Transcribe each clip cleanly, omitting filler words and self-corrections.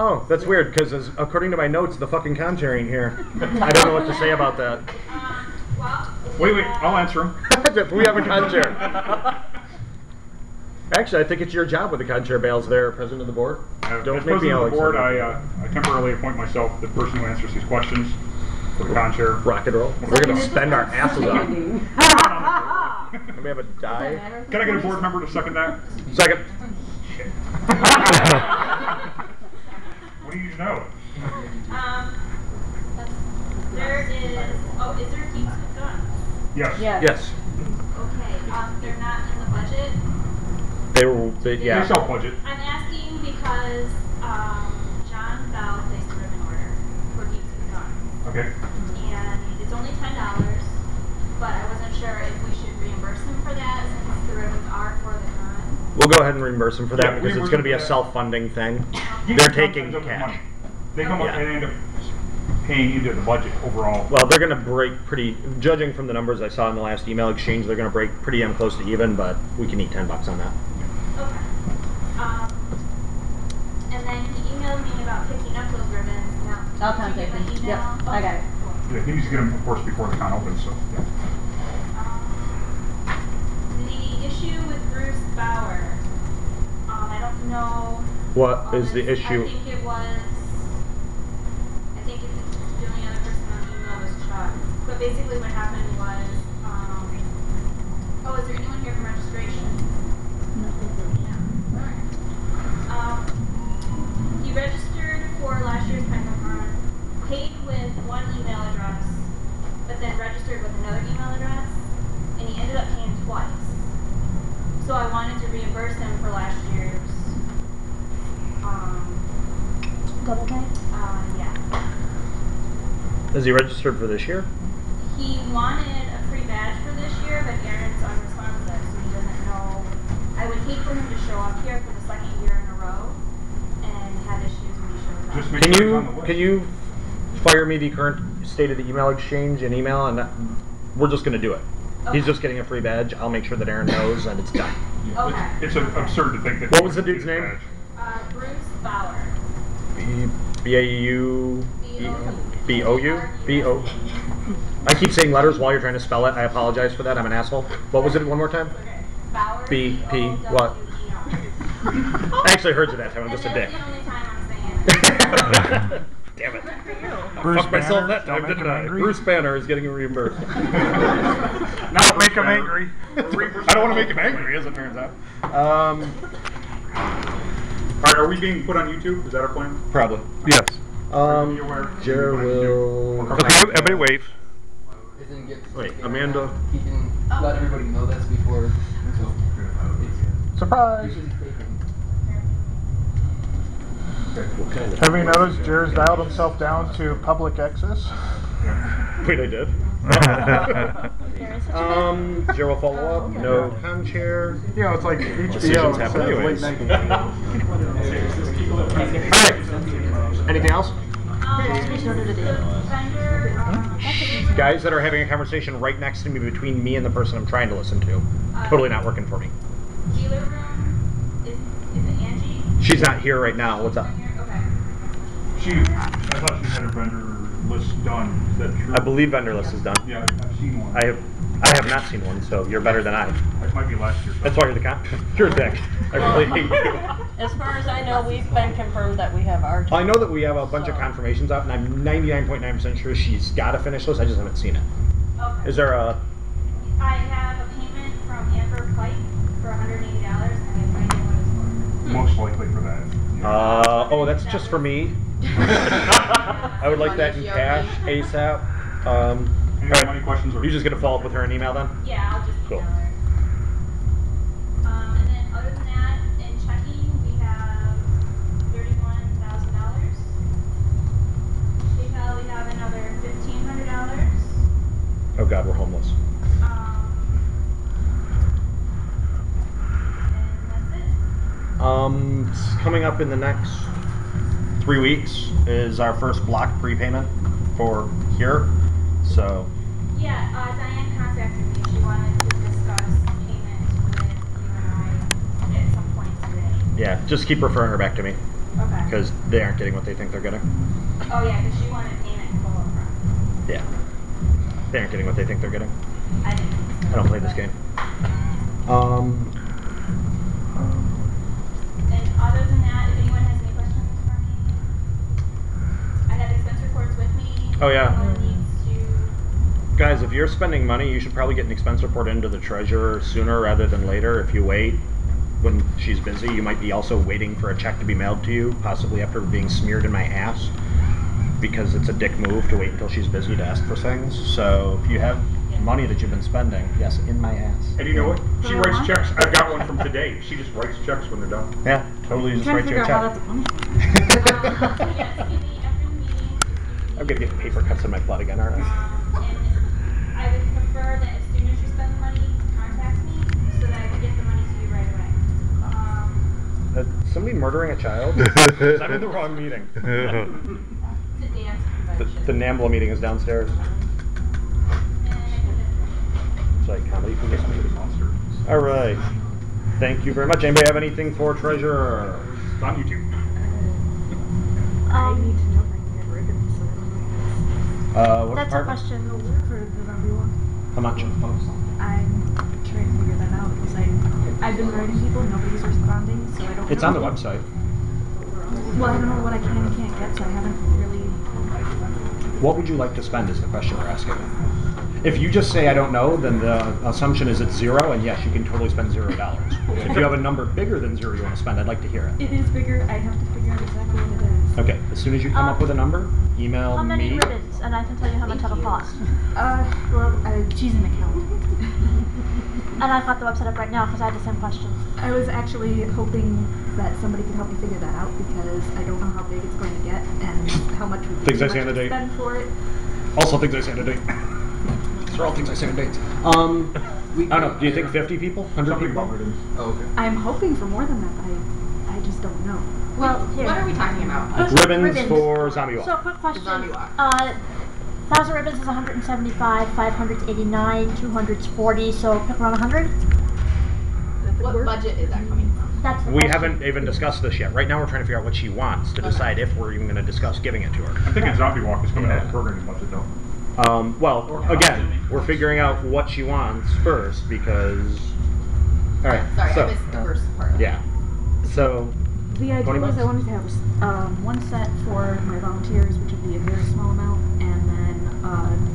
Oh, that's weird, because according to my notes, the fucking con-chair ain't here. I don't know what to say about that. Wait, I'll answer him. We have a con-chair. Actually, I think it's your job with the con-chair bales there, President of the Board. Don't make me Alex. As President of the Board, I temporarily appoint myself the person who answers these questions for the con-chair. Rock and roll. We're going to spend our asses on. Can we have a die? Can I get a board member to second that? Second. What do you know? There is. Oh, is there a team with guns? Yes. Yes. Okay. They're not in the budget. Yeah. They're self-budget. I'm asking because John Bell placed a ribbon order for Deep Sea Gun. Okay. And it's only $10, but I wasn't sure if we should reimburse him for that since the ribbons are for the gun. We'll go ahead and reimburse him for that because it's going to be a self-funding thing. They're taking cash. They come up and end up paying into the budget overall. Well, they're going to break judging from the numbers I saw in the last email exchange, they're going to break pretty damn close to even, but we can eat $10 on that. Okay. And then he emailed me about picking up those ribbons. Now, I'll contact him. Yep, I got it. Cool. Yeah, he needs to get them, of course, before the con opens, so, yeah. The issue with Bruce Bauer, I don't know. What is the issue? I think the only other person on the email was Chuck. But basically what happened was, is there anyone here from registration? He registered for last year's Penguicon, paid with one email address, but then registered with another email address, and he ended up paying twice. So I wanted to reimburse him for last year's Double pay? yeah. Is he registered for this year? He wanted a free badge for this year, but Aaron's unresponsive, so he doesn't know. I would hate for him to show up here for the second year in a row and have issues when he shows up. Just make sure he's on the list. Can you fire me the current state of the email exchange and email, and we're just going to do it. Okay. He's just getting a free badge. I'll make sure that Aaron knows, and it's done. Okay. It's absurd to think that. What was the dude's name? Bruce Bauer. B-A-U-B-O-U? I keep saying letters while you're trying to spell it. I apologize for that. I'm an asshole. What was it one more time? Okay. Bauer. B-P what? I actually heard you that time. I'm just a dick. That's the only time I'm saying it. Damn it. Bruce Fuck myself Banner, that time, don't make didn't him I? angry. Bruce Banner is getting reimbursed. Not make him angry. I don't want to make him angry, as it turns out. Alright, are we being put on YouTube? Is that our plan? Probably. Yes. Jared will... Okay, everybody wave. Wait, Amanda. He can let everybody know this before. So Surprise! Have you noticed Jared's dialed himself down to public access? Wait, I did? Jared will follow up. No con-chair. You know, it's like Decisions HBO happen instead of anyways. late night. Alright. Anything else? Guys that are having a conversation right next to me between me and the person I'm trying to listen to. Totally not working for me. Dealer room, is it Angie? She's not here right now. What's up? Okay. I thought she had her vendor list done. Is that true? I believe vendor list is done. Yeah, I've seen one. I have not seen one, so you're better than I. It might be last year. That's why you're the con. You're a dick. I really hate you. As far as I know, we've been confirmed that we have our. I know that we have a bunch of confirmations out, and I'm 99.9% sure she's got a finish list. I just haven't seen it. Okay. Is there a? I have a payment from Amber Pike for $180, and I have no idea what it's for. Most likely for that. Oh, that's just for me. I would like that in cash ASAP. Any money questions? Or You just gonna follow up with her in email then? Yeah, I'll just Cool. email her. And then other than that, in checking, we have $31,000. PayPal, we have another $1,500. Oh God, we're homeless. And that's it. Coming up in the next 3 weeks is our first block prepayment for here. So Yeah, Diane contacted me. She wanted to discuss payment with you and I at some point today. yeah, just keep referring her back to me. Okay. because they aren't getting what they think they're getting. Oh yeah, because she wanted payment in full upfront. Yeah. They aren't getting what they think they're getting. I didn't. I don't play this game. And other than that, if anyone has any questions for me, I have expense reports with me. Oh, yeah. Anyone needs to. Guys, if you're spending money, you should probably get an expense report into the treasurer sooner rather than later. If you wait when she's busy, you might be also waiting for a check to be mailed to you, possibly after being smeared in my ass, because it's a dick move to wait until she's busy to ask for things. So if you have money that you've been spending, yes, in my ass. And you know what? She writes checks. I've got one from today. She just writes checks when they're done. Yeah, totally just write you a check. Yes, give me after the meeting. I'm gonna get paper cuts in my blood again, aren't I? And I would prefer that as soon as you spend the money, contact me so that I can get the money to you right away. Somebody murdering a child? 'Cause I'm in the wrong meeting. It's a dance convention. The NAMBLA meeting is downstairs. It's like comedy for this meeting. All right. Thank you very much. Anybody have anything for treasurer? It's on YouTube. I need to know if I can get ribbons. So I don't know. What That's a department? question for the zombie one. How much? I'm trying to figure that out because I've been writing people, nobody's responding, so I don't. It's know. on the website. Well, I don't know what I can and can't get, so I haven't really. What would you like to spend is the question we're asking. If you just say I don't know, then the assumption is it's zero, and yes, you can totally spend $0. If you have a number bigger than zero you want to spend, I'd like to hear it. It is bigger. I have to figure out exactly what it is. Okay, as soon as you come up with a number, email How many me. ribbons? And I can tell you how much it'll cost. Well, she's an accountant. And I've got the website up right now because I had the same question. I was actually hoping that somebody could help me figure that out because I don't know how big it's going to get and how much would be Things too I much say on the to date. spend for it. Also, things I say on a date. These are all things I say on dates. I don't know. Do you think 50 people? 100 Something people? about ribbons. Oh, okay. I'm hoping for more than that, but I just don't know. Well, here. What are we talking about? Ribbons for Zombie Walk. So, quick question. Zombie walk. 1,000 ribbons is 175, 500's 89, 200's 40, so pick around 100. What budget is that coming from? That's the We question. haven't even discussed this yet. Right now we're trying to figure out what she wants to decide if we're even going to discuss giving it to her. I'm thinking Zombie Walk is coming out of the programming budget though. Well, again, we're figuring out what she wants first because... Alright, Sorry, so... I missed the first part. Yeah. So... The idea 20 was bucks? I wanted to have one set for my volunteers, which would be a very small amount, and then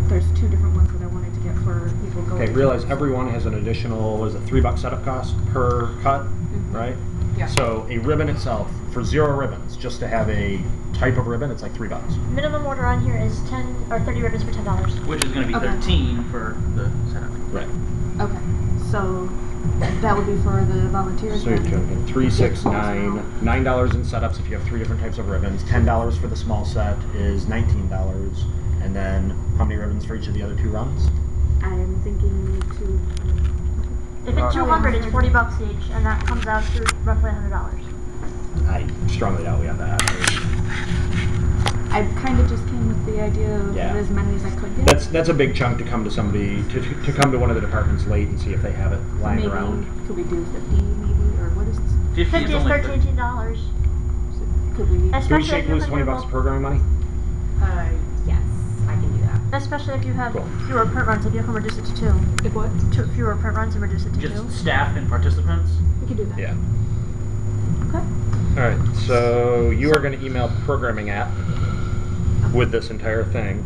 there's two different ones that I wanted to get for people going. Okay, realize everyone has an additional, what is it, $3 setup cost per cut, right? Yeah. So a ribbon itself, for 0 ribbons, just to have a type of ribbon, it's like $3. Minimum order on here is 10 or 30 ribbons for $10. Which is going to be Okay. 13 for the setup. Right. Okay, so that would be for the volunteers. So you're then. talking 3, 6, 9, $9 in setups if you have 3 different types of ribbons. $10 for the small set is $19, and then how many ribbons for each of the other 2 runs? I'm thinking to. If it's 200, it's 40 bucks each, and that comes out to roughly $100. I strongly doubt we have that. I kind of just came with the idea of Yeah. as many as I could get. That's a big chunk to come to somebody to come to one of the departments late and see if they have it lying Maybe, around. could we do 50 maybe, or what is this? 50 50 is is only $13. Could we? Especially Food Shake if you lose have 20 bucks of programming money? Yes, I can do that. Especially if you have Cool. fewer print runs, if you can reduce it to 2. If what? 2 fewer print runs and reduce it to 2. just staff and participants. We could do that. Yeah. Okay. All right. So you are going to email programming app with this entire thing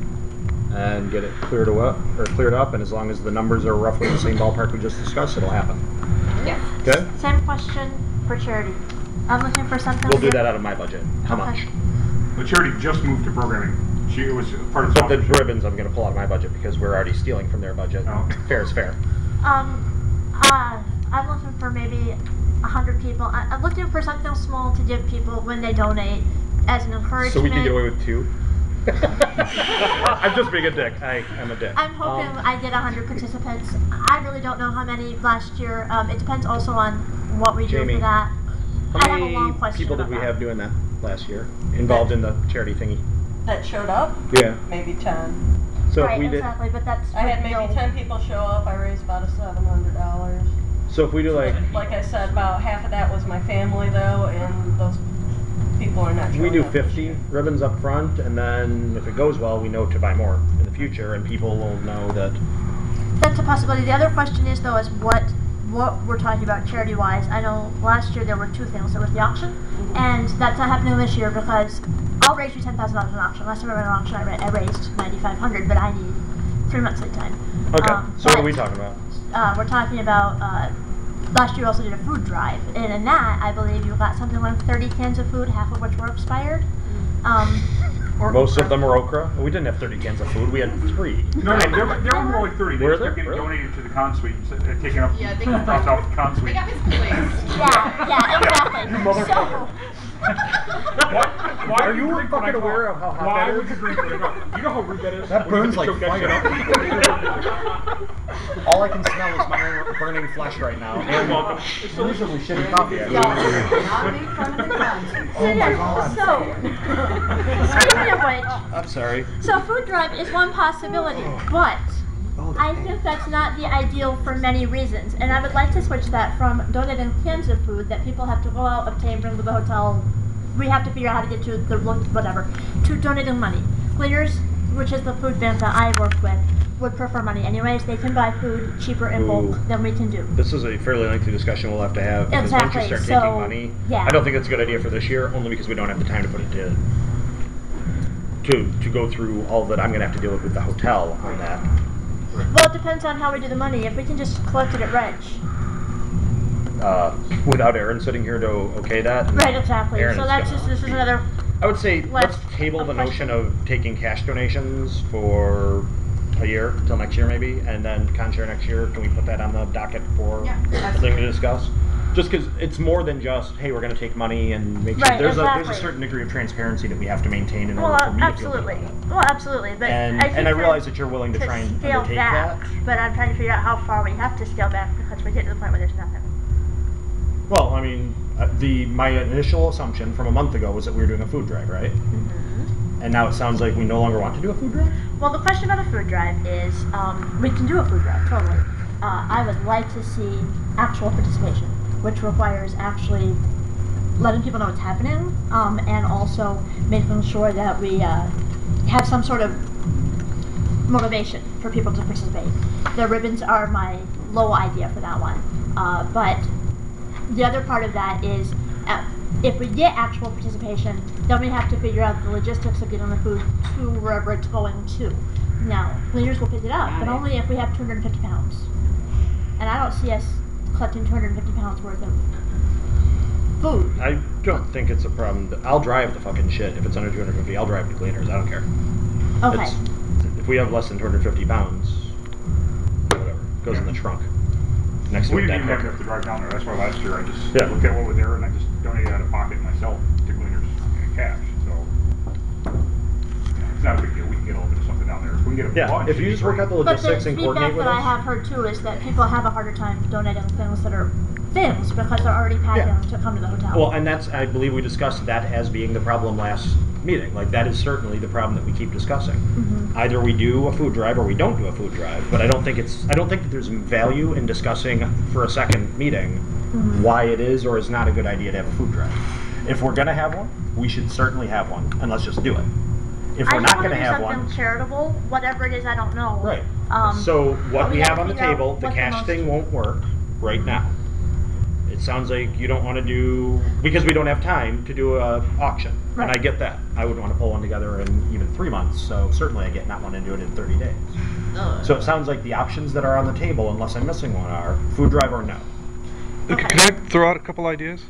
and get it cleared up, and as long as the numbers are roughly the same ballpark we just discussed, it'll happen. Yes. Okay? Same question for charity. I'm looking for something. We'll do that out of my budget. How Okay. much? The charity just moved to programming. She was part of But the Zombie. ribbons I'm going to pull out of my budget because we're already stealing from their budget. Oh. Fair is fair. I'm looking for maybe 100 people. I'm looking for something small to give people when they donate as an encouragement. So we can get away with 2? I'm just being a dick. I'm a dick. I'm hoping I get 100 participants. I really don't know how many last year. It depends also on what we do Jamie, for that. How I have a many long question people did about we that. have doing that last year? Involved in the charity thingy? That showed up, Yeah. maybe 10. So right, if we did, exactly, but that's I had with maybe no- 10 people show up. I raised about $700. so if we do like, Like I said, about half of that was my family though, and those people we're not We showing do up this 50 year. ribbons up front, and then if it goes well, we know to buy more in the future, and people will know that. That's a possibility. The other question is though is what we're talking about charity wise. I know last year there were two things. There was the auction, and that's not happening this year because I'll raise you $10,000 in an auction. Last time I ran an auction, I raised $9,500, but I need 3 months lead time. Okay, so what are we talking about? We're talking about last year we also did a food drive, and in that I believe you got something like 30 cans of food, half of which were expired. Most of them were okra. We didn't have 30 cans of food. We had 3. No, there were more like 30. They Were just there? kept getting Really? donated to the con suite, taking up Yeah, they dropped off the con They suite. got misplaced. Yeah, exactly. Motherfucker. Why Are you drink when I fucking aware talk? of how hot Why that would is? you drink when I talk? You know how rude that is? That When you burns have to like choke that fire. shit. All I can smell is my burning flesh right now. You're welcome. It's usually shitty coffee. So speaking of which, I'm sorry. so food drive is one possibility, but I think that's not the ideal for many reasons, and I would like to switch that from donating cans of food that people have to go out, obtain, bring to the hotel, we have to figure out how to get to the whatever, to donating money. Gleaners, which is the food bank that I work with, would prefer money anyways. They can buy food cheaper in bulk Ooh. than we can do. This is a fairly lengthy discussion we'll have to have because once you Exactly, start so, taking money, yeah. I don't think it's a good idea for this year, only because we don't have the time to put it to go through all that I'm going to have to deal with the hotel on that. Well, it depends on how we do the money. If we can just collect it at Reg. Without Aaron sitting here to okay that. Right, exactly. Aaron So is that's gonna just, this is be- another, I would say let's left table the a notion question. of taking cash donations for a year till next year maybe, and then con-share next year. Can we put that on the docket for Yeah, a thing to discuss? Just because it's more than just, hey, we're going to take money and make sure Right, there's a exactly. certain degree of transparency that we have to maintain in well, order for me absolutely. to feel good about it. Well, absolutely. But And I think I realize that you're willing to try and scale undertake back, that. but I'm trying to figure out how far we have to scale back because we're getting to the point where there's nothing. Well, I mean, my initial assumption from a month ago was that we were doing a food drive, right? Mm-hmm. And now it sounds like we no longer want to do a food drive? Well, the question about a food drive is, we can do a food drive, totally. I would like to see actual participation, which requires actually letting people know what's happening, and also making sure that we have some sort of motivation for people to participate. The ribbons are my low idea for that one, but the other part of that is if we get actual participation, then we have to figure out the logistics of getting the food to wherever it's going to. Now, cleaners will pick it up, but only if we have 250 pounds. And I don't see us collecting 250 pounds worth of food. I don't think it's a problem. I'll drive the fucking shit. If it's under 250, I'll drive to cleaners. I don't care. Okay. If we have less than 250 pounds, whatever, goes in the trunk. Next to We a didn't dead even have hook. to drive down there. That's why last year I just Yeah. looked at what was there and I just donated out of pocket myself to cleaners in cash. So it's not a big deal. We can get a little bit of something down there. If we can get a Yeah, bunch, if it'd you be just work great. out the But the logistics and coordinate feedback with that I us. have heard too is that people have a harder time donating things that are things because they're already packing Yeah. to come to the hotel. Well, and that's, I believe we discussed that as being the problem last meeting. Like, that is certainly the problem that we keep discussing. Mhm. Either we do a food drive or we don't do a food drive, but I don't think that there's value in discussing for a second meeting Mhm. why it is or is not a good idea to have a food drive. If we're gonna have one, we should certainly have one, and let's just do it. If I we're just not wanna gonna do have something one, charitable, whatever it is, I don't know. right. but So what we gotta have on the figure out table, the what cash most- thing won't work right now. It sounds like you don't want to do, because we don't have time to do a auction. And I Right. get that. I would want to pull one together in even 3 months, so certainly I get not wanting to do it in 30 days. So it sounds like the options that are on the table, unless I'm missing one, are food drive or no. Okay. Can I throw out a couple ideas?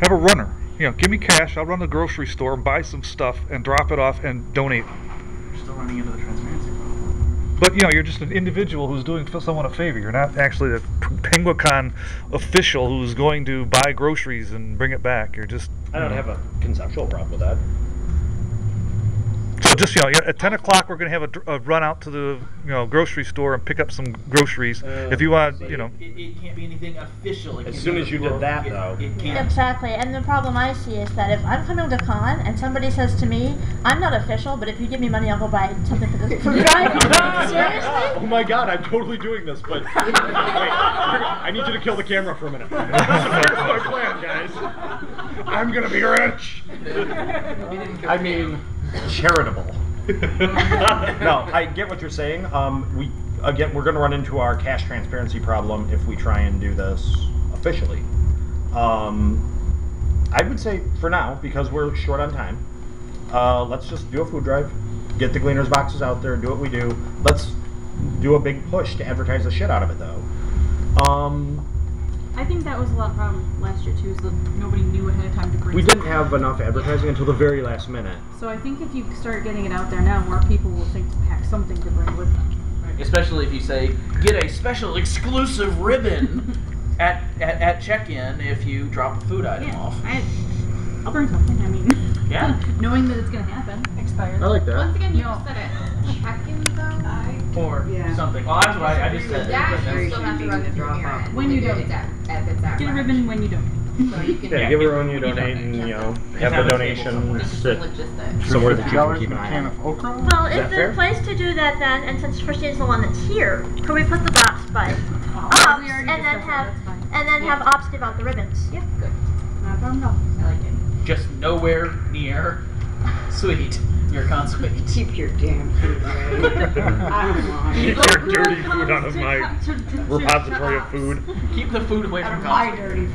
Have a runner. Give me cash. I'll run to the grocery store and buy some stuff and drop it off and donate. You're still running into the transparency problem. But you're just an individual who's doing someone a favor. You're not actually a Penguicon official who's going to buy groceries and bring it back. You're just. I don't have a conceptual problem with that. So just at 10 o'clock we're going to have a run out to the grocery store and pick up some groceries. If you want, It can't be anything official. It As can't soon be as you did that, though. It can't. Exactly, and the problem I see is that if I'm coming to con and somebody says to me, I'm not official, but if you give me money, I'll go buy something for the food drive. Seriously? Oh my god, I'm totally doing this, but wait, I need you to kill the camera for a minute. Here's my plan, guys. I'm gonna be rich. I mean, charitable. No, I get what you're saying. We're going to run into our cash transparency problem if we try and do this officially. I would say for now, because we're short on time, let's just do a food drive, get the Gleaners boxes out there, do what we do. Let's do a big push to advertise the shit out of it, though. I think that was a lot of problem last year too, is that nobody knew ahead of time to bring. We didn't have enough advertising until the very last minute. So I think if you start getting it out there now, more people will think to pack something to bring with them. Especially if you say, get a special exclusive ribbon at check-in if you drop a food item off. I'll bring something. I mean, Yeah. knowing that it's gonna happen. Expired. I like that. Once again, you just said it. Check-in though? Or something. Well, that's what I just said. That but you still have to run through here. When you don't. It's at Get a ribbon when you don't. So you can Yeah, give her when you donate, and have the donation sit logistics. somewhere that you can $50 keep an and a eye can on. of okra? Well, Is if that there's fair? a place to do that then, and since Christine's the one that's here, could we put the box by ops We already and then discussed have that, that's fine. ops give out the ribbons? Yeah, good. Not a problem at all. I like it. just nowhere near sweet. Your consummate. Keep your damn food away. Keep your dirty food out of my repository of food. Keep the food away Out from of my consummate. dirty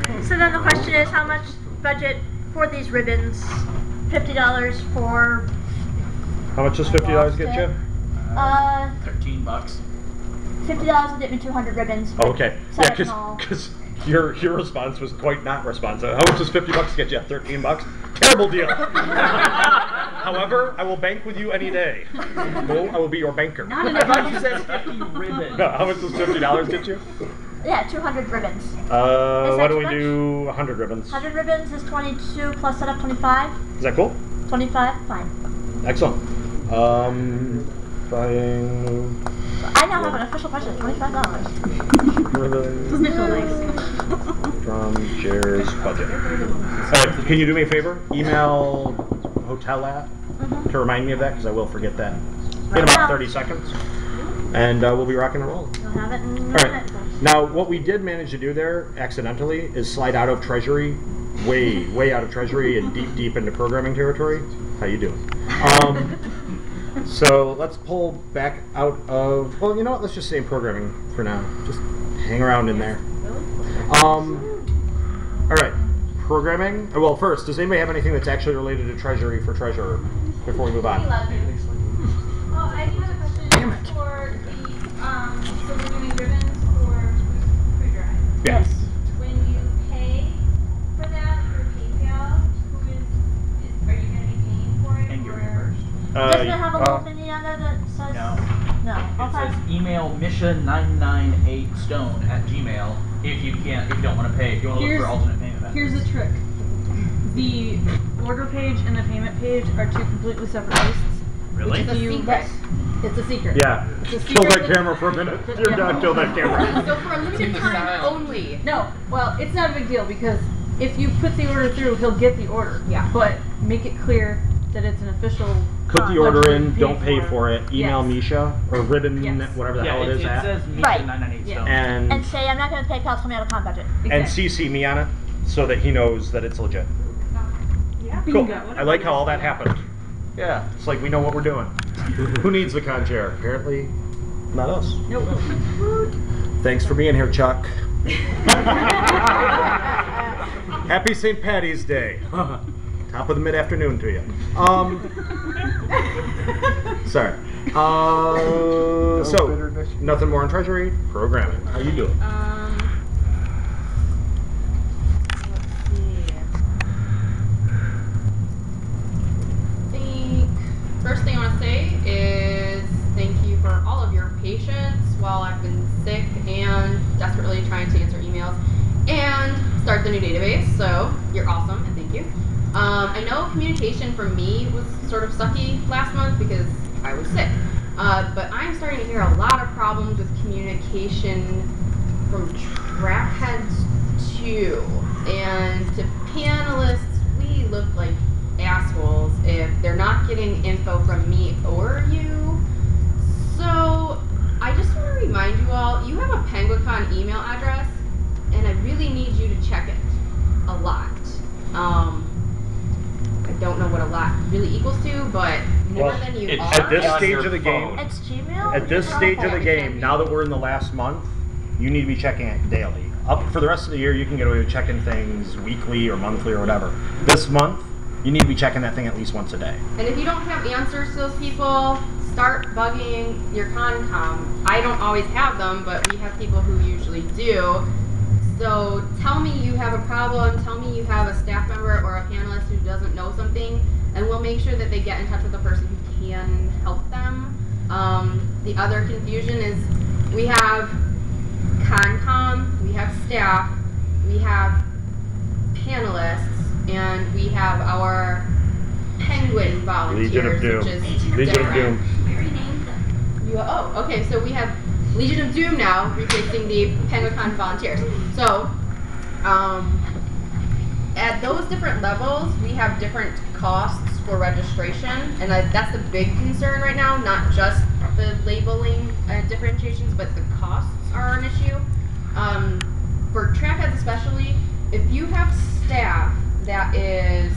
food. So then the question is, how much budget for these ribbons? $50 for, How much does $50 get you? $13. $50 will get me 200 ribbons. Oh, okay. Set Yeah, up and all. because your response was quite not responsive. How much does $50 get you? $13? Terrible deal. However, I will bank with you any day. No, I will be your banker. I thought you said 50 ribbons. No, how much does $50 get you? Yeah, 200 ribbons. Why don't we much? do 100 ribbons? 100 ribbons is 22 plus setup 25. Is that cool? 25, fine. Excellent. Buying I now have an official budget of $25. ribbons Doesn't it feel nice? from Jer's budget. Can you do me a favor? Email hotel app to remind me of that, because I will forget that in Right about now. 30 seconds. And we'll be rocking and rolling. You'll have it in a All right. minute. Now, what we did manage to do there, accidentally, is slide out of Treasury, way out of Treasury and deep into programming territory. How you doing? So let's pull back out of, well, you know what? Let's just say programming for now. Just hang around in there. All right. Programming. Well, first, does anybody have anything that's actually related to Treasury for Treasurer before we move on? Oh, I do have a question. Damn it. For the, so we're doing ribbons for food drive. Yes. When you pay for that through PayPal, are you going to be paying for it? And you're or- reimbursed. Doesn't it have a little thingy on there that says? No. No. It Okay. says email misha998stone@gmail if you don't want to pay, if you want to look Here's- for alternate payment methods. Here's the trick. The order page and the payment page are two completely separate lists. Really? Which if you, Yes. it's a secret. Yeah. It's a Kill secret that camera for a minute. You're done. Kill that camera. So for a limited time only. No, well, it's not a big deal because if you put the order through, he'll get the order. Yeah. But make it clear that it's an official. Put the order budget, in. Don't pay for it. Email Yes. Misha or ribbon, Yes. whatever the Yeah, hell it is. it at. says Right. misha998stone. And say I'm not going to pay PayPal, tell me out of comp budget. And CC me on it so that he knows that it's legit. Yeah. Cool. Bingo. I like how all that happened. Yeah, it's like we know what we're doing. Who needs the con chair? Apparently, not us. Nope. Thanks for being here, Chuck. Happy St. Patty's Day. Top of the mid-afternoon to you. Sorry. So, nothing more on Treasury. Programming. How you doing? First thing I want to say is thank you for all of your patience while I've been sick and desperately trying to answer emails and start the new database. So you're awesome and thank you. I know communication for me was sort of sucky last month because I was sick. But I'm starting to hear a lot of problems with communication from trackheads too. And to panelists, we look like assholes if they're not getting info from me or you. So I just want to remind you all, you have a Penguicon email address and I really need you to check it a lot. I don't know what a lot really equals to, but more Well, than you it's are. At this On stage your of the game, phone. It's Gmail? at this stage of the It game, can be. now that we're in the last month, you need to be checking it daily. Up for the rest of the year, you can get away with checking things weekly or monthly or whatever. This month, you need to be checking that thing at least once a day. And if you don't have answers to those people, start bugging your Concom. I don't always have them, but we have people who usually do. So tell me you have a problem, tell me you have a staff member or a panelist who doesn't know something, and we'll make sure that they get in touch with the person who can help them. The other confusion is we have Concom, we have staff, we have panelists, and we have our Penguin volunteers, Legion of Doom. which is Legion of different. Doom. We already named them. Oh, okay, so we have Legion of Doom now replacing the Penguicon volunteers. So, at those different levels, we have different costs for registration, and that's the big concern right now, not just the labeling differentiations, but the costs are an issue. For trackheads especially, if you have staff that is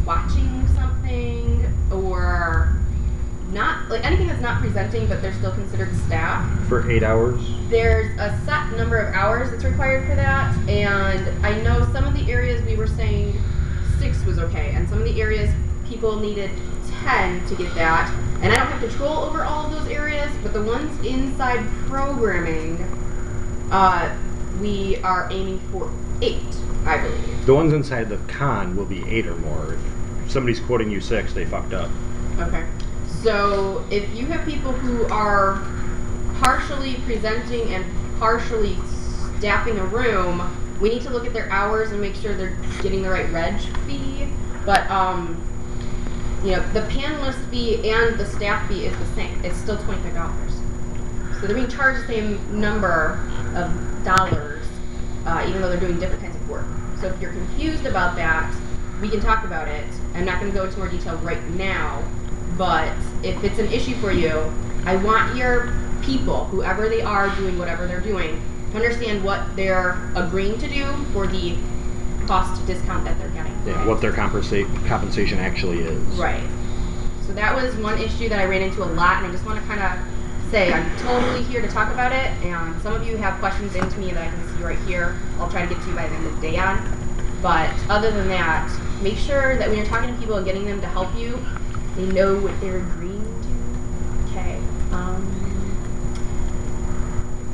watching something or not, like anything that's not presenting but they're still considered staff, For 8 hours. there's a set number of hours that's required for that, and I know some of the areas we were saying 6 was okay, and some of the areas people needed 10 to get that, and I don't have control over all of those areas, but the ones inside programming, we are aiming for 8, I believe. The ones inside the con will be 8 or more. If somebody's quoting you 6, they fucked up. Okay. So if you have people who are partially presenting and partially staffing a room, we need to look at their hours and make sure they're getting the right reg fee. But you know, the panelist fee and the staff fee is the same. It's still $25. So they're being charged the same number of dollars, even though they're doing different kinds of work. So if you're confused about that, we can talk about it. I'm not going to go into more detail right now, but if it's an issue for you, I want your people, whoever they are doing whatever they're doing, to understand what they're agreeing to do for the cost discount that they're getting. Yeah, what their compensation actually is. Right. So that was one issue that I ran into a lot, and I just want to kind of say I'm totally here to talk about it, and some of you have questions into me that I can see right here. I'll try to get to you by the end of the day on. But other than that, make sure that when you're talking to people and getting them to help you, they know what they're agreeing to. Okay.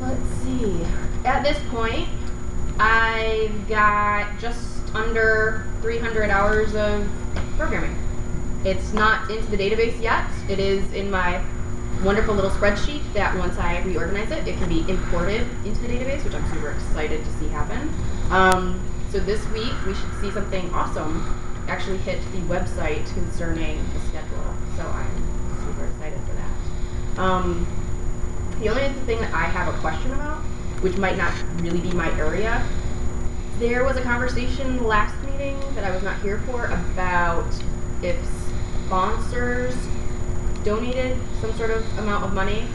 Let's see. At this point, I've got just under 300 hours of programming. It's not into the database yet. It is in my wonderful little spreadsheet that once I reorganize it, it can be imported into the database, which I'm super excited to see happen. So this week, we should see something awesome actually hit the website concerning the schedule. So I'm super excited for that. The only other thing that I have a question about, which might not really be my area, there was a conversation last meeting that I was not here for about if sponsors donated some sort of amount of money,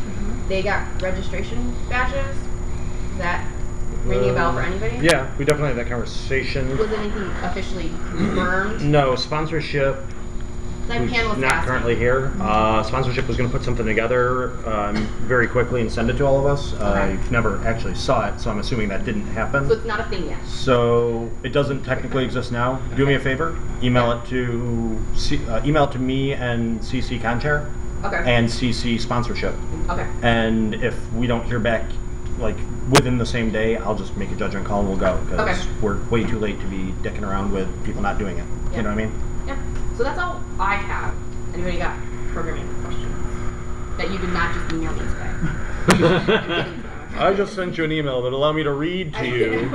they got registration badges. Is that ringing a bell for anybody? Yeah, we definitely had that conversation. Was anything officially confirmed? No, sponsorship. So I'm Who's panelist not asking. currently here. Sponsorship was going to put something together very quickly and send it to all of us. I never actually saw it, so I'm assuming that didn't happen. So it's not a thing yet. So it doesn't technically exist now. Do me a favor, email it to me and CC Conchair Okay. and CC sponsorship. Okay. And if we don't hear back like within the same day, I'll just make a judgment call and we'll go because Okay. we're way too late to be dicking around with people not doing it. Yeah. You know what I mean? Yeah. So that's all I have. Anybody got programming questions that you did not just email me today? I just sent you an email that allowed me to read to you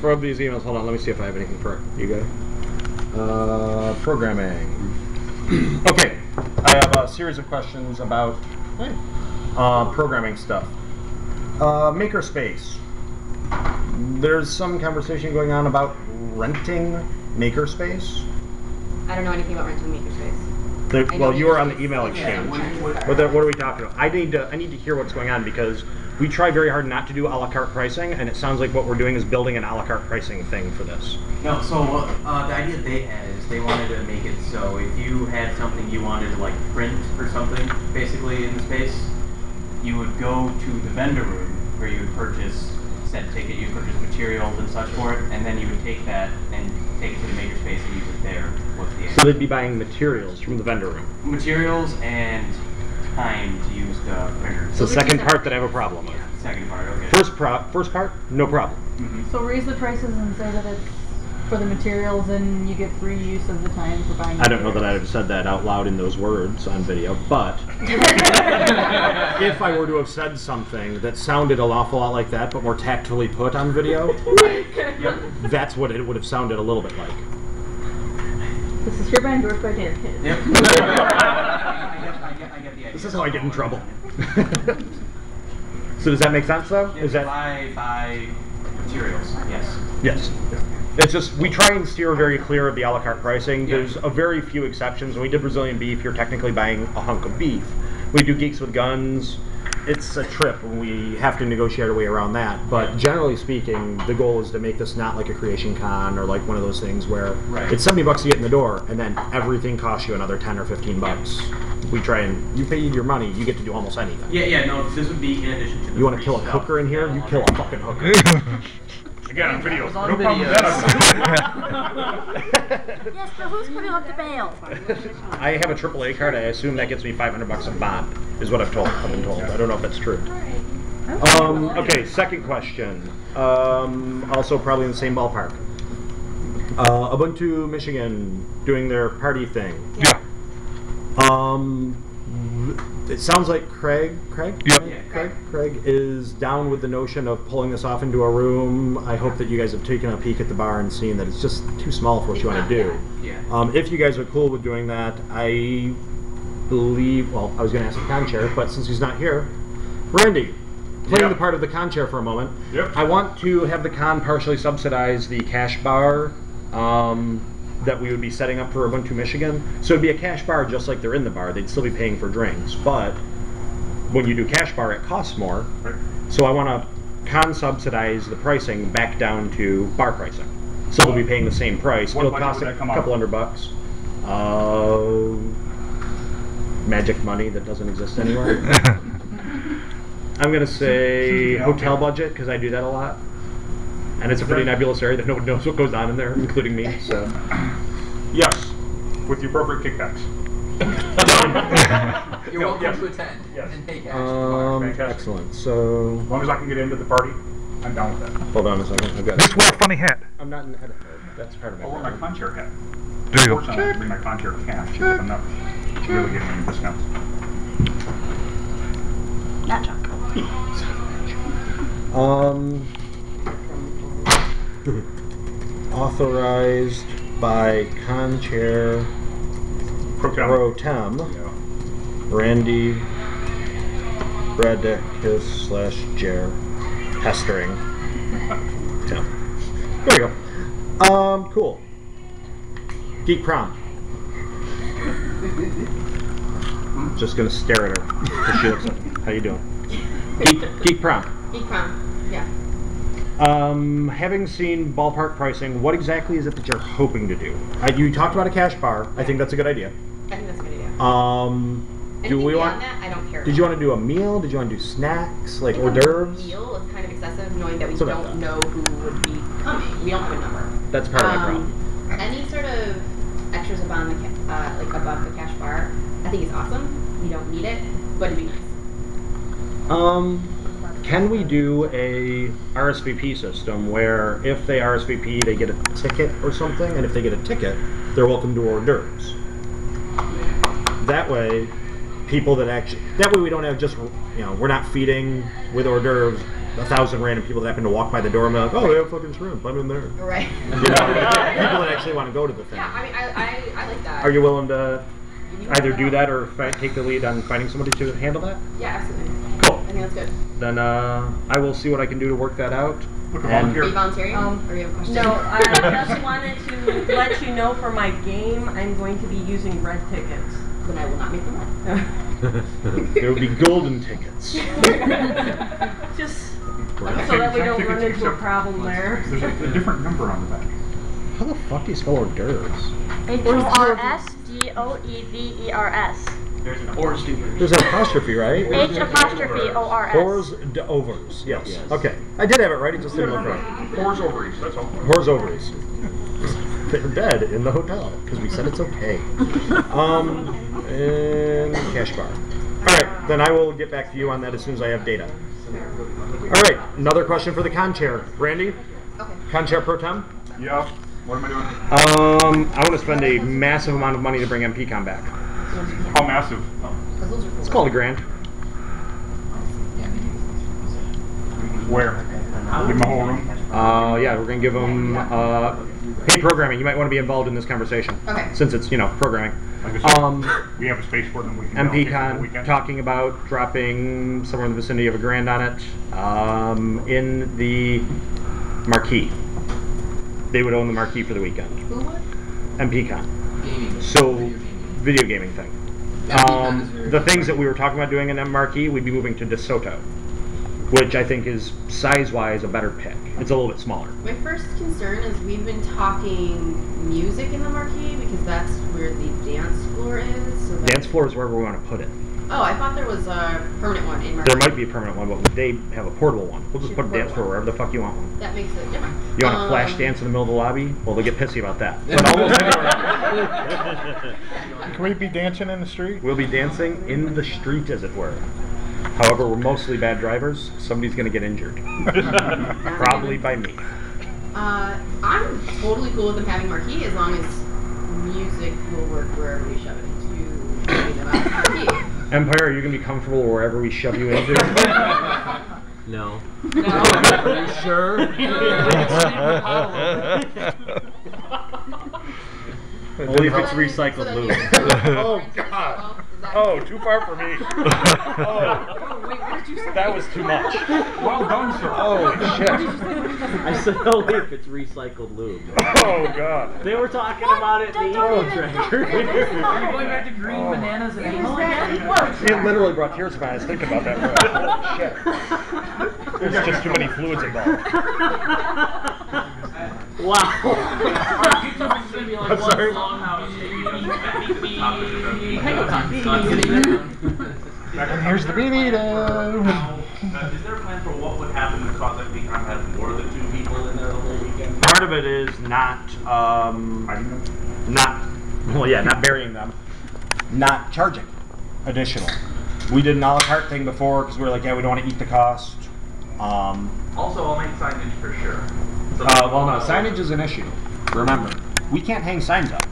from these emails. Hold on, let me see if I have anything for you guys. Programming. Okay, I have a series of questions about programming stuff. Makerspace. There's some conversation going on about renting Makerspace. I don't know anything about renting makerspace. Well, you were on the email exchange. what- What are we talking about? I need to hear what's going on because we try very hard not to do a la carte pricing, and it sounds like what we're doing is building an a la carte pricing thing for this. No, so the idea they had is they wanted to make it so if you had something you wanted to like print or something, basically in the space, you would go to the vendor room where you would purchase said ticket, you would purchase materials and such for it, and then you would take that and take it to the makerspace and use it there with the So they'd be buying materials from the vendor room. materials and time to use the printer. It's the second part that I have a problem with. Second part, okay. First part, no problem. So raise the prices and say that it's for the materials and you get free use of the time for buying. I don't know that I'd have said that out loud in those words on video, but if I were to have said something that sounded an awful lot like that, but more tactfully put on video, that's what it would have sounded a little bit like. This is hereby endorsed by Derek. Yep. I get the idea. This is how I get in trouble. So does that make sense, though? Yeah, Is that buy materials? Yes. yes? It's just we try and steer very clear of the a la carte pricing. Yeah. There's a very few exceptions. When we did Brazilian beef, you're technically buying a hunk of beef. We do Geeks with Guns. It's a trip, and we have to negotiate our way around that. But generally speaking, the goal is to make this not like a Creation Con or like one of those things where it's $70 to get in the door, and then everything costs you another 10 or 15 bucks. We try and you pay your money, you get to do almost anything. Yeah, no, this would be in addition to the You want to free kill a stuff. hooker in here? You kill a fucking hooker. Again, on video. was on No problem with video. that. Yes, but who's putting up the bail? I have a AAA card. I assume that gets me $500 a bond, is what I've been told. I don't know if that's true. Okay, second question. Also probably in the same ballpark. Ubuntu, Michigan, doing their party thing. Yeah. It sounds like Craig Yep. Craig is down with the notion of pulling this off into a room. I hope that you guys have taken a peek at the bar and seen that it's just too small for what you want to do. Yeah. If you guys are cool with doing that, I believe, well, I was going to ask the con chair, but since he's not here, Randy, playing the part of the con chair for a moment, I want to have the con partially subsidize the cash bar that we would be setting up for Ubuntu Michigan. So it'd be a cash bar just like they're in the bar. They'd still be paying for drinks, but when you do cash bar, it costs more. Right. So I want to con subsidize the pricing back down to bar pricing. So we'll be paying the same price. What It'll budget cost would a that come out couple of? $100. Magic money that doesn't exist anywhere. I'm gonna say hotel budget because I do that a lot, and it's a pretty nebulous area that no one knows what goes on in there, including me. So Yes, with the appropriate kickbacks. You're welcome Yes. to attend Yes. and take action. Fantastic. excellent. So As long as I can get into the party, I'm down with that. hold on a second. I've got. Just wear a funny hat. I'm not in the edit mode. That's part of my I'll wear my problem. con chair hat. There you go. Fortunately, I can bring my con chair cash because I'm not really getting any discounts. Not Chuck. Authorized by con chair pro tem Randy Bradekis / Jer Pestering. Yeah. There you go. Cool. Geek prom. Just gonna stare at her. 'Cause she looks like, how you doing? Geek prom. Geek prom. Yeah. Having seen ballpark pricing, what exactly is it that you're hoping to do? You talked about a cash bar. I think that's a good idea. I think that's a good idea. Do Anything we beyond want? that, I don't care. Did you want to do a meal? Did you want to do snacks, like I hors think a d'oeuvres? meal is kind of excessive, knowing that we Something like don't know who would be coming. We don't have a number. That's part of my problem. Any sort of extras above the above the cash bar, I think is awesome. We don't need it, but it'd be nice. Can we do a RSVP system where if they RSVP, they get a ticket or something, and if they get a ticket, they're welcome to hors d'oeuvres. That way, people that way we don't have just, we're not feeding with hors d'oeuvres 1,000 random people that happen to walk by the door and be like, oh, they have fucking shrimp, I'm in there. Right. People that actually want to go to the thing. Yeah, I mean, I like that. Are you willing to either do that or take the lead on finding somebody to handle that? Yeah, absolutely. Cool. I think that's good. Then I will see what I can do to work that out. Are you volunteering? Or you have a question? No, I just wanted to let you know for my game, I'm going to be using red tickets. then I will not make them red. There will be golden tickets. Just Right. so that we Check don't tickets run into a accept- problem there. There's a different number on the back. How the fuck do you spell hors d'oeuvres? HORSDOEVERS. There's an hors d'oeuvres. There's an apostrophe, right? H''ORS. Hors d'oeuvres. Yes. Okay. I did have it right. It just didn't look right. Hors ovaries, that's all. Hors ovaries. They're dead in the hotel because we said it's okay. And cash bar. All right, then I will get back to you on that as soon as I have data. All right, another question for the con chair, Randy. Okay. Con chair pro tem. Yeah. What am I doing? I want to spend a massive amount of money to bring MPCon back. How massive? It's called $1,000. Where? Give them a whole room? Yeah, we're gonna give them paid programming. You might want to be involved in this conversation. Okay. Since it's programming. Like I said, we have a space for them. We can allocate them the MPCon weekend. talking about dropping somewhere in the vicinity of $1,000 on it in the marquee. They would own the marquee for the weekend. Who would? MPCon. Gaming. So, video gaming thing. MPCon is very The things that we were talking about doing in that marquee, we'd be moving to DeSoto, which I think is size-wise a better pick. It's a little bit smaller. My first concern is we've been talking music in the marquee because that's where the dance floor is. So that's- Dance floor is wherever we want to put it. Oh, I thought there was a permanent one in marquee. There might be a permanent one, but they have a portable one. We'll just put a dance floor wherever the fuck you want one. That makes it different. You want a flash dance in the middle of the lobby? Well, they'll get pissy about that. But almost anywhere. Can we be dancing in the street? We'll be dancing in the street, as it were. However, we're mostly bad drivers. Somebody's going to get injured. Probably by me. I'm totally cool with them having marquee as long as music will work wherever we shove it into getting them out of marquee. Empire, are you going to be comfortable wherever we shove you into? No. No. Are you sure? Only if it's recycled So lube. then Oh, God. Oh, too far for me. Oh, that was too much. Well done, sir. Oh, shit. I said only if it's recycled lube. Oh, God. They were talking about it in the email tracker. Are you going back to green bananas and anal again? It literally brought tears to my eyes thinking about that. Holy shit. There's just too many fluids involved. Wow. YouTube's gonna be like I'm one sorry. long house. And here's the video. Is there a plan for what would happen if Cossack Beacon had more than 2 people in there the whole weekend? Part of it is not burying them, not charging additional. We did an a la carte thing before because we were like, yeah, we don't want to eat the cost. Also, I'll make signage for sure. So Well, no, signage is an issue. Remember, we can't hang signs up.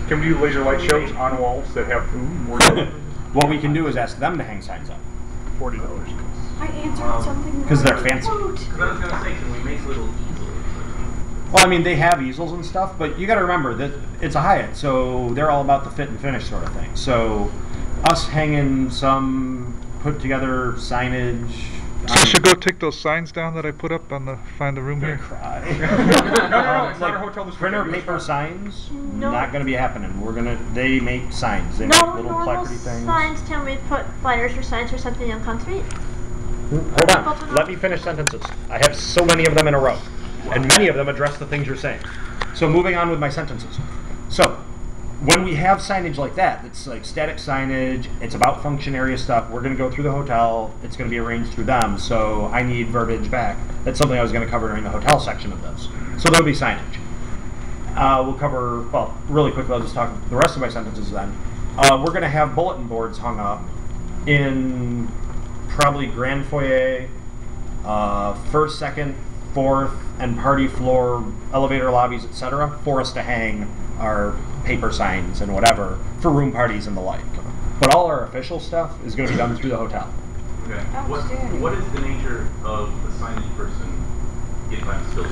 Can we do laser light shows on walls that have food? What we can do is ask them to hang signs up $40. I answered something. because they're fancy. Because I was going to say, can we make little easels? Well, I mean, they have easels and stuff, but you got to remember that it's a Hyatt, so they're all about the fit and finish sort of thing. So, us hanging some put together signage. So I should go take those signs down that I put up on the Find the Room here? No, it's not a hotel this Printer weekend. paper signs, No. not going to be happening. They make signs. They No make little normal placardy things. signs. Can we put flyers or signs or something on concrete? Hold on. Let me finish sentences. I have so many of them in a row. And many of them address the things you're saying. So moving on with my sentences. So, when we have signage like that, it's like static signage, it's about function area stuff, we're going to go through the hotel, it's going to be arranged through them, so I need verbiage back. That's something I was going to cover during the hotel section of this. So there'll be signage. We'll cover, well, really quickly, I'll just talk the rest of my sentences then. We're going to have bulletin boards hung up in probably grand foyer, first, second, fourth, and party floor, elevator lobbies, etc., for us to hang our paper signs and whatever for room parties and the like. But all our official stuff is going to be done through the hotel. Okay. What is the nature of the signage person if I'm still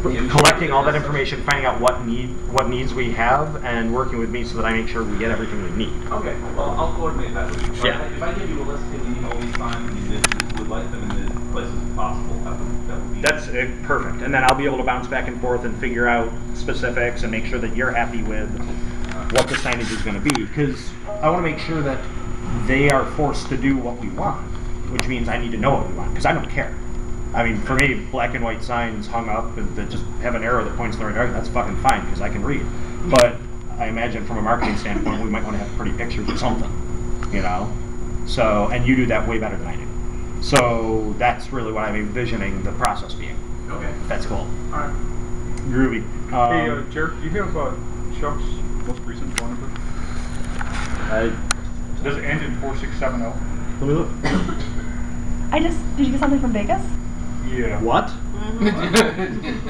Collecting all that information, finding out what needs we have, and working with me so that I make sure we get everything we need. Okay, well, I'll coordinate that with you. So Yeah. if I give you a list and you need all these signs and you would like them in the places possible, that would be... That's perfect. And then I'll be able to bounce back and forth and figure out specifics and make sure that you're happy with what the signage is going to be, because I want to make sure that they are forced to do what we want, which means I need to know what we want, because I don't care. I mean, for me, black and white signs hung up that just have an arrow that points in the right direction, that's fucking fine, because I can read. But I imagine from a marketing standpoint, we might want to have pretty pictures or something, you know? So, and you do that way better than I do. So that's really what I'm envisioning the process being. Okay. That's cool. Alright. Groovy. Hey, Jared, do you have Chuck's most recent phone number? Does it end in 4670? Let me look. Did you get something from Vegas? Yeah. What?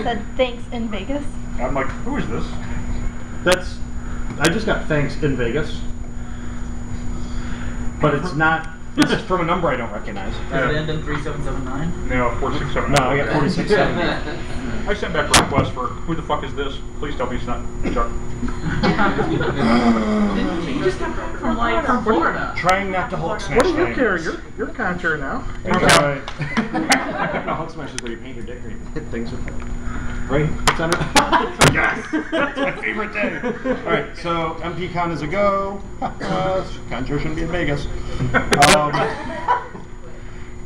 Said thanks in Vegas. I'm like, who is this? I just got thanks in Vegas. But it's not, it's just from a number I don't recognize. Does it end in 3779? No, 4670. No, I got 4670. I sent back a request for who the fuck is this? Please tell me it's not Chuck. You just got back from Florida. Trying not to Hulk smash What do you things. care? You're contour now. Okay. No, Hulk smash is where you paint your dick and you hit things with it. Right? It's on it. Yes! That's my favorite day. Alright, so MPCon is a go. Contour shouldn't be in Vegas.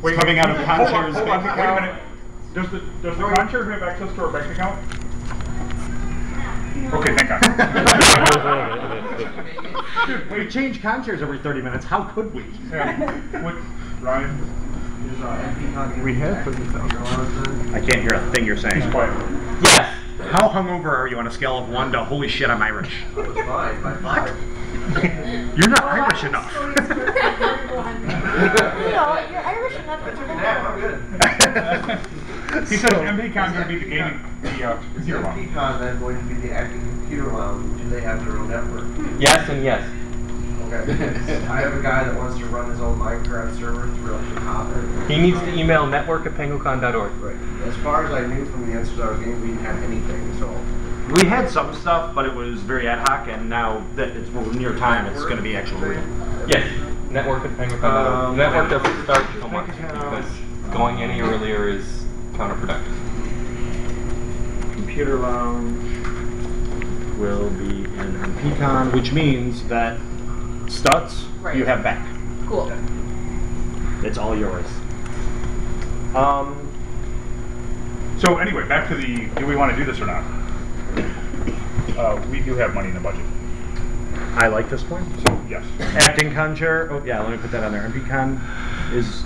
Coming out of Contour's hold on, bank wait a account. minute. Does the Contour have access to our bank account? Okay, thank God. We change Contours every 30 minutes. How could we? What, Ryan? We had 30,000. I can't hear a thing you're saying. He's quiet. Yes. How hungover are you on a scale of 1 to holy shit, I'm Irish? Fine, by 5. You're not Irish enough. You're Irish enough to turn I'm good. He says MPCon is going to be the gaming, computer lounge. MPCon then going to be the acting computer lounge. Do they have their own network? Yes and yes. Okay. I have a guy that wants to run his own Minecraft server through like Hopper. He needs to email network@penguicon.org. Right. As far as I knew from the answers I was getting, we didn't have anything, so. We had some stuff, but it was very ad hoc, and now that we're near time, it's going to be actual real. Yes. Network@penguicon.org. Network doesn't start until March because going any earlier is counterproductive. Computer lounge will be in MPCon, which means that Stutz, Right. you have back. Cool. It's all yours. So anyway, back to the, do we want to do this or not? We do have money in the budget. I like this point. So, yes. Acting con chair. Oh, yeah, let me put that on there. MPCon is.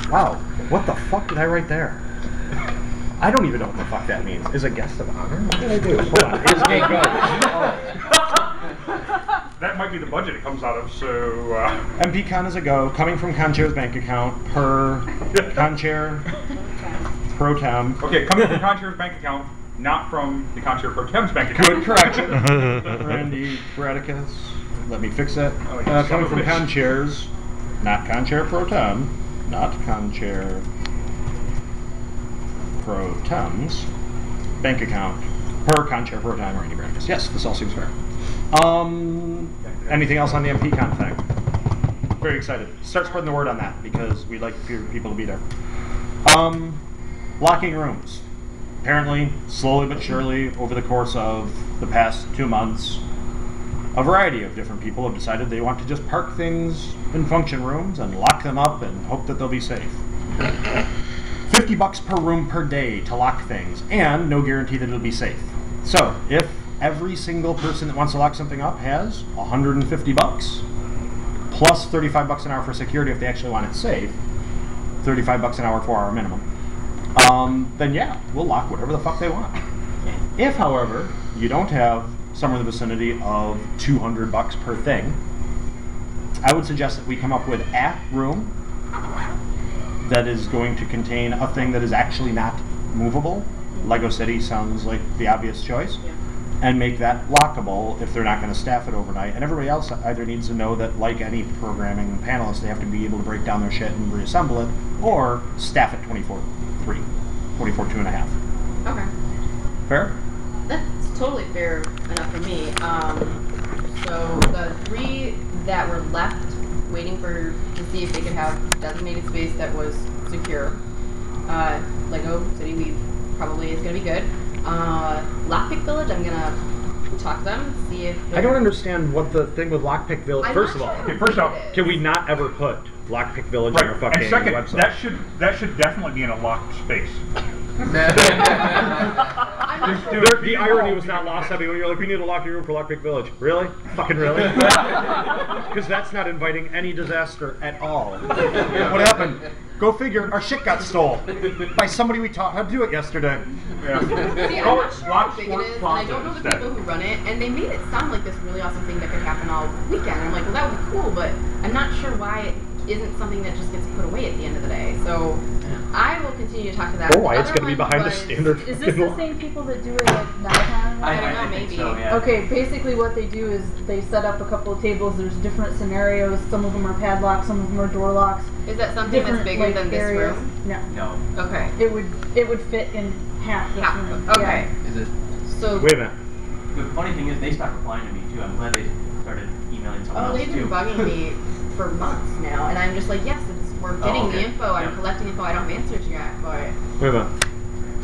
Wow, what the fuck did I write there? I don't even know what the fuck that means. Is a guest of honor? What did I do? Hold on. Is a go. That might be the budget it comes out of, so. MPCon is a go. Coming from Conchair's bank account per Conchair Pro Tem. Okay, coming from Conchair's bank account, not from the Conchair Pro Tem's bank account. Good correction. Randy Bradicus. Let me fix that. Oh, yeah, coming from bitch. Conchair's, not Conchair Pro Tem, not Conchair Pro Tem's bank account per Conchair Pro Tem Randy Bradicus. Yes, this all seems fair. Anything else on the MPCon thing? Very excited. Start spreading the word on that because we'd like people to be there. Locking rooms. Apparently, slowly but surely, over the course of the past 2 months, a variety of different people have decided they want to just park things in function rooms and lock them up and hope that they'll be safe. $50 per room per day to lock things, and no guarantee that it'll be safe. So, if every single person that wants to lock something up has $150, plus $35 an hour for security if they actually want it safe, $35 an hour, 4-hour minimum, then yeah, we'll lock whatever the fuck they want. If, however, you don't have somewhere in the vicinity of $200 per thing, I would suggest that we come up with a room that is going to contain a thing that is actually not movable. Lego City sounds like the obvious choice. And make that lockable if they're not going to staff it overnight. And everybody else either needs to know that, like any programming panelist, they have to be able to break down their shit and reassemble it, or staff it 24/3, 24/2.5. Okay. Fair? That's totally fair enough for me. So the 3 that were left waiting to see if they could have designated space that was secure. Lego City probably is going to be good. Lockpick Village, I'm going to talk to them, see if I don't understand what the thing with Lockpick Village. I'm First of not all, sure Okay, first off, can we not ever put Lockpick Village on our right, fucking and second, website? that should definitely be in a locked space. The irony was not lost on me when you're like, we need a locked room for Lockpick Village. Really? Fucking really? Because that's not inviting any disaster at all. What happened? Go figure, our shit got stole by somebody we taught how to do it yesterday. Yeah. See, I'm Call not it sure Lock how big it Sport is, and I Plaza don't know the instead. people who run it, and they made it sound like this really awesome thing that could happen all weekend. I'm like, well, that would be cool, but I'm not sure why it isn't something that just gets put away at the end of the day. So I will continue to talk to that. Or why The it's other going to be one behind the was- standard. Is this the same people that do it at Nowtown? I don't know, maybe. think so, yeah. Okay, basically what they do is they set up a couple of tables. There's different scenarios. Some of them are padlocks, some of them are door locks. Is that something that's bigger like, than this areas. room? No. No. Okay. It would fit in half this Half. room. Okay. Is it? So. Wait a minute. The funny thing is, they stopped replying to me too. I'm glad they started emailing someone Oh, else they've been too. bugging me for months now, and I'm just like, yes, we're getting okay. the info. I'm Yeah. collecting info. I don't have answers yet, but. Wait a minute.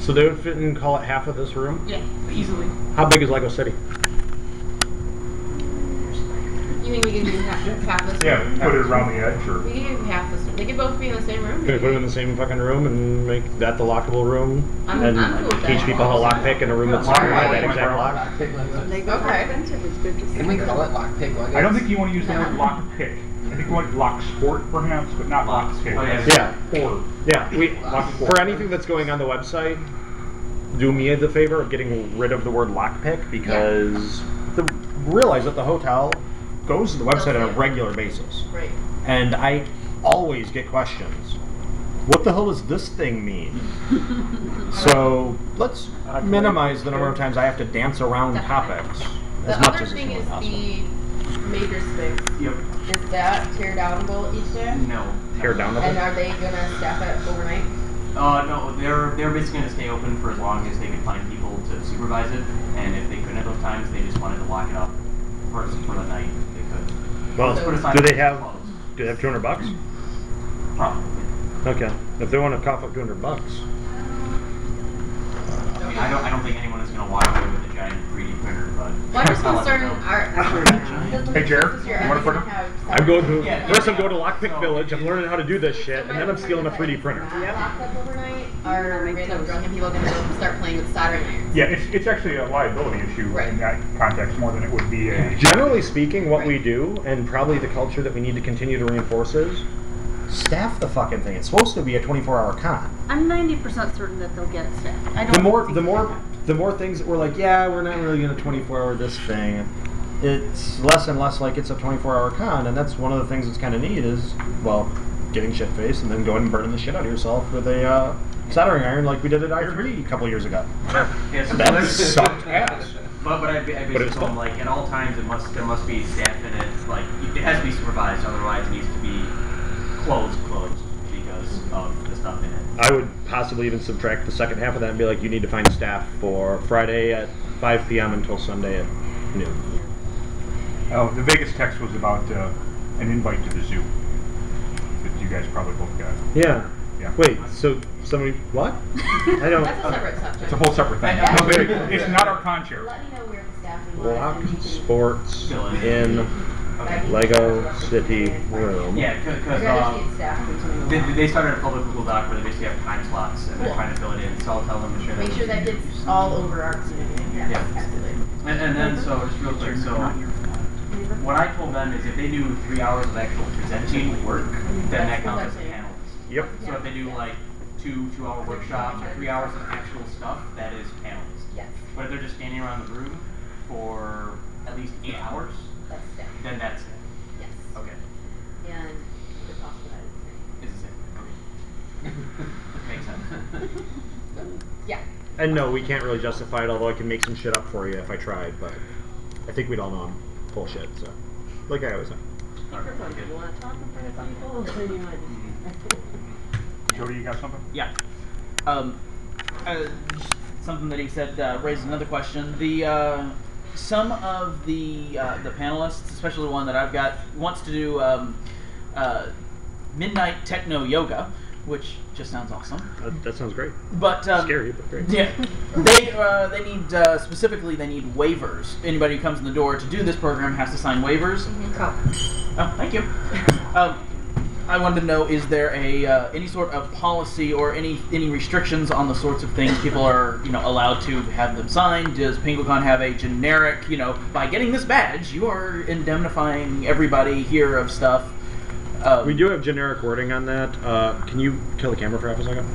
So they would fit and call it half of this room? Yeah, easily. How big is Lego City? You think we can do half this Yeah, room? put it around the edge or. We can do half this room. They could both be in the same room. Can we put them in the same fucking room and make that the lockable room? I'm and cool with teach that. people how to lockpick in a room that's secured by that exact lock? Okay. Can we call it lockpick Legos? I don't think you want to use the word lock pick. I think you want lock sport perhaps, but not lock pick. Oh, yeah. Yeah. Yeah, for anything that's going on the website, do me the favor of getting rid of the word lockpick because realize that the hotel goes to the website on a regular basis. Right. And I always get questions. What the hell does this thing mean? So let's minimize the number of times I have to dance around topics as The much other as thing it's is possible. the major space. Yep. Is that tear downable each day? No. Tear down And are they gonna staff it overnight? No, they're basically going to stay open for as long as they can find people to supervise it, and if they couldn't at those times, they just wanted to lock it up for the night. They could. Well, Let's put aside do they the have clothes. $200? Probably. Okay. If they want to cough up $200. I mean, I don't think anyone is going to walk away with a giant 3D printer, but Well, I'm just I'll let concerned. them know. Hey, Jared, you want to put it? I'm going to Yeah, first. I'm yeah. going to Lockpick Village. I'm learning how to do this shit, and then I'm stealing a 3D printer. Locked up overnight? Are random drunken people gonna go start playing with soldering irons? Yeah, it's actually a liability issue Right. in that context more than it would be a. Generally speaking, what we do, and probably the culture that we need to continue to reinforce is staff the fucking thing. It's supposed to be a 24-hour con. I'm 90% certain that they'll get it staffed. I don't The more things that we're like, yeah, we're not really gonna 24-hour this thing. It's less and less like it's a 24-hour con, and that's one of the things that's kind of neat is, well, getting shit-faced and then going and burning the shit out of yourself with a soldering iron like we did at I3 a couple years ago. Yeah, so That sucked ass. But I basically told them, like, at all times there must be staff in it. Like, it has to be supervised, otherwise it needs to be closed because of the stuff in it. I would possibly even subtract the second half of that and be like, you need to find staff for Friday at 5 p.m. until Sunday at noon. Oh, the Vegas text was about an invite to the zoo that you guys probably both got. Yeah. Yeah. Wait, so somebody, what? I don't. That's a separate subject. It's a whole separate thing. Yeah. No, but it's not our con chair. Let me know where the staffing was. Lock and you can- sports in Lego City room. Yeah, I'd because rather see it staffed than something they started a public Google Doc where they basically have time slots and they're Cool. trying to fill it in. So I'll tell them to share that. Make with sure that you. gets all over our community. Yeah. Absolutely. And then so just real quick, so what I told them is if they do 3 hours of actual presenting work, then that counts as a panelist. Yep. So if they do like two-hour workshops or 3 hours of actual stuff, that is panelist. Yes. But if they're just standing around the room for at least 8 hours, That's staff. then that's it. Yes. Okay. And the cost of that is It's the same. Okay. Makes sense. the same. Yeah. And no, we can't really justify it, although I can make some shit up for you if I tried, but I think we'd all know I'm full shit, so. Like I always say. You want to talk in front of people? Or do you want to- Jody, you got something? Yeah. Something that he said raised another question. The some of the panelists, especially one that I've got, wants to do midnight techno yoga, which just sounds awesome. That sounds great. But scary, but great. Yeah, they need specifically they need waivers. Anybody who comes in the door to do this program has to sign waivers. Oh, thank you. I wanted to know: is there any sort of policy or any restrictions on the sorts of things people are allowed to have them signed? Does Penguicon have a generic by getting this badge you are indemnifying everybody here of stuff? We do have generic wording on that. Can you kill the camera for half a second?